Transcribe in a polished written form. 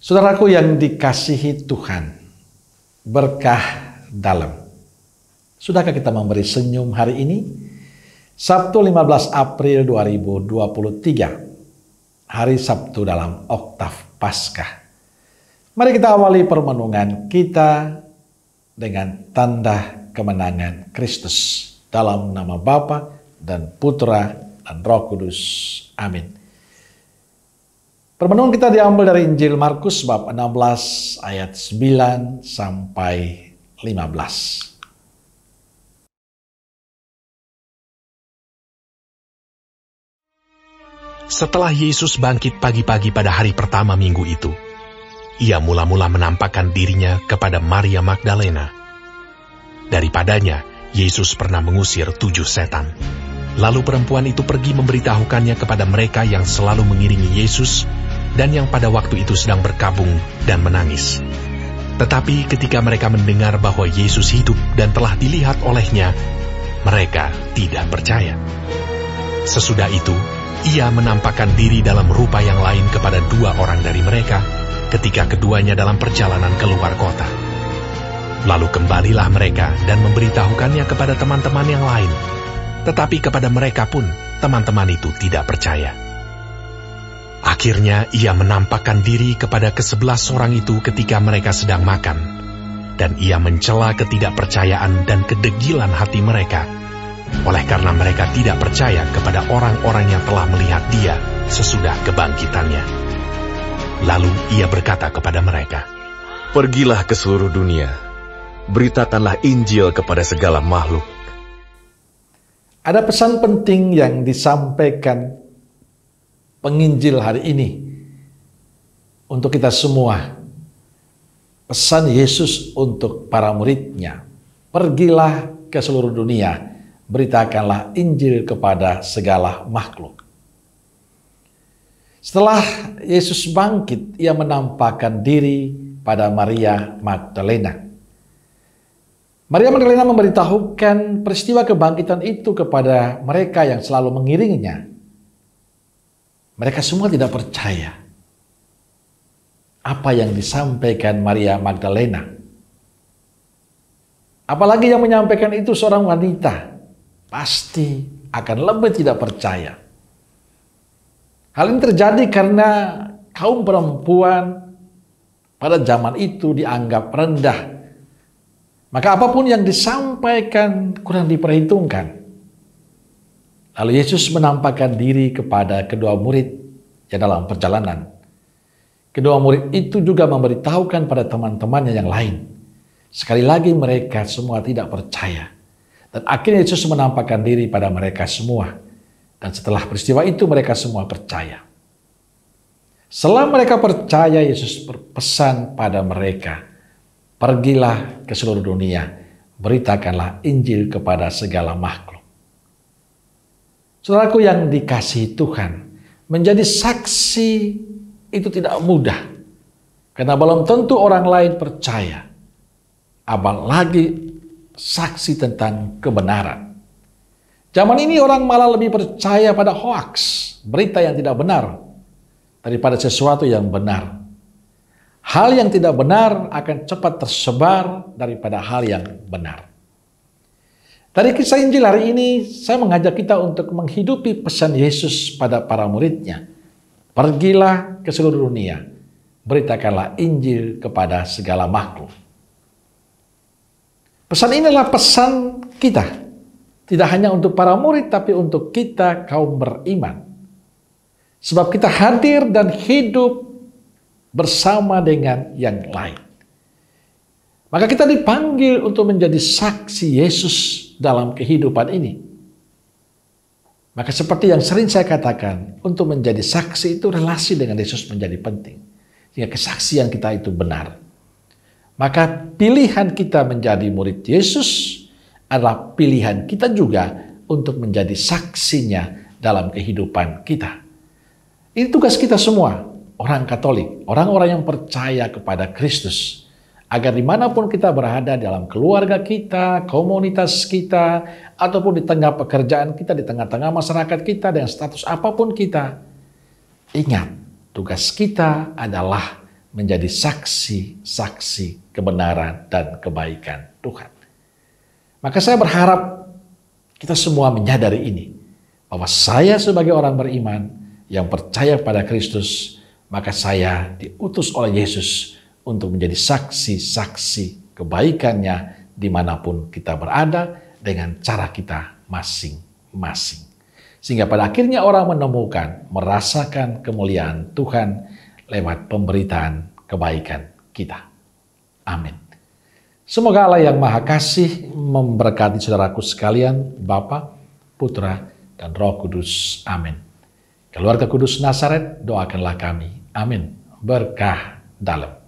Saudaraku yang dikasihi Tuhan, berkah dalam. Sudahkah kita memberi senyum hari ini? Sabtu 15 April 2023, hari Sabtu dalam Oktav Paskah. Mari kita awali permenungan kita dengan tanda kemenangan Kristus. Dalam nama Bapa dan Putra dan Roh Kudus. Amin. Permenungan kita diambil dari Injil Markus bab 16 ayat 9 sampai 15. Setelah Yesus bangkit pagi-pagi pada hari pertama minggu itu, ia mula-mula menampakkan dirinya kepada Maria Magdalena. Daripadanya, Yesus pernah mengusir 7 setan. Lalu perempuan itu pergi memberitahukannya kepada mereka yang selalu mengiringi Yesus dan yang pada waktu itu sedang berkabung dan menangis. Tetapi ketika mereka mendengar bahwa Yesus hidup dan telah dilihat olehnya, mereka tidak percaya. Sesudah itu, ia menampakkan diri dalam rupa yang lain kepada 2 orang dari mereka ketika keduanya dalam perjalanan keluar kota. Lalu kembalilah mereka dan memberitahukannya kepada teman-teman yang lain. Tetapi kepada mereka pun, teman-teman itu tidak percaya. Akhirnya ia menampakkan diri kepada ke-11 orang itu ketika mereka sedang makan. Dan ia mencela ketidakpercayaan dan kedegilan hati mereka. Oleh karena mereka tidak percaya kepada orang-orang yang telah melihat dia sesudah kebangkitannya. Lalu ia berkata kepada mereka, "Pergilah ke seluruh dunia, beritakanlah Injil kepada segala makhluk." Ada pesan penting yang disampaikan penginjil hari ini untuk kita semua. Pesan Yesus untuk para muridnya. Pergilah ke seluruh dunia, beritakanlah Injil kepada segala makhluk. Setelah Yesus bangkit, ia menampakkan diri pada Maria Magdalena. Maria Magdalena memberitahukan peristiwa kebangkitan itu kepada mereka yang selalu mengiringinya. Mereka semua tidak percaya apa yang disampaikan Maria Magdalena. Apalagi yang menyampaikan itu seorang wanita, pasti akan lebih tidak percaya. Hal ini terjadi karena kaum perempuan pada zaman itu dianggap rendah. Maka apapun yang disampaikan kurang diperhitungkan. Lalu Yesus menampakkan diri kepada kedua murid yang dalam perjalanan. Kedua murid itu juga memberitahukan pada teman-temannya yang lain. Sekali lagi mereka semua tidak percaya. Dan akhirnya Yesus menampakkan diri pada mereka semua. Dan setelah peristiwa itu mereka semua percaya. Setelah mereka percaya, Yesus berpesan pada mereka, "Pergilah ke seluruh dunia, beritakanlah Injil kepada segala makhluk." Saudaraku yang dikasihi Tuhan, menjadi saksi itu tidak mudah. Karena belum tentu orang lain percaya. Apalagi saksi tentang kebenaran. Zaman ini orang malah lebih percaya pada hoaks, berita yang tidak benar, daripada sesuatu yang benar. Hal yang tidak benar akan cepat tersebar daripada hal yang benar. Dari kisah Injil hari ini, saya mengajak kita untuk menghidupi pesan Yesus pada para muridnya. Pergilah ke seluruh dunia, beritakanlah Injil kepada segala makhluk. Pesan ini adalah pesan kita. Tidak hanya untuk para murid, tapi untuk kita kaum beriman. Sebab kita hadir dan hidup bersama dengan yang lain. Maka kita dipanggil untuk menjadi saksi Yesus dalam kehidupan ini. Maka seperti yang sering saya katakan, untuk menjadi saksi itu relasi dengan Yesus menjadi penting. Sehingga kesaksian kita itu benar. Maka pilihan kita menjadi murid Yesus adalah pilihan kita juga untuk menjadi saksinya dalam kehidupan kita. Ini tugas kita semua, orang Katolik, orang-orang yang percaya kepada Kristus. Agar dimanapun kita berada, dalam keluarga kita, komunitas kita, ataupun di tengah pekerjaan kita, di tengah-tengah masyarakat kita, dengan status apapun kita, ingat, tugas kita adalah menjadi saksi-saksi kebenaran dan kebaikan Tuhan. Maka saya berharap kita semua menyadari ini, bahwa saya sebagai orang beriman yang percaya pada Kristus, maka saya diutus oleh Yesus untuk menjadi saksi-saksi kebaikannya dimanapun kita berada dengan cara kita masing-masing. Sehingga pada akhirnya orang menemukan, merasakan kemuliaan Tuhan lewat pemberitaan kebaikan kita. Amin. Semoga Allah yang Maha Kasih memberkati saudaraku sekalian, Bapa, Putra, dan Roh Kudus. Amin. Keluarga Kudus Nazaret, doakanlah kami. Amin. Berkah dalam.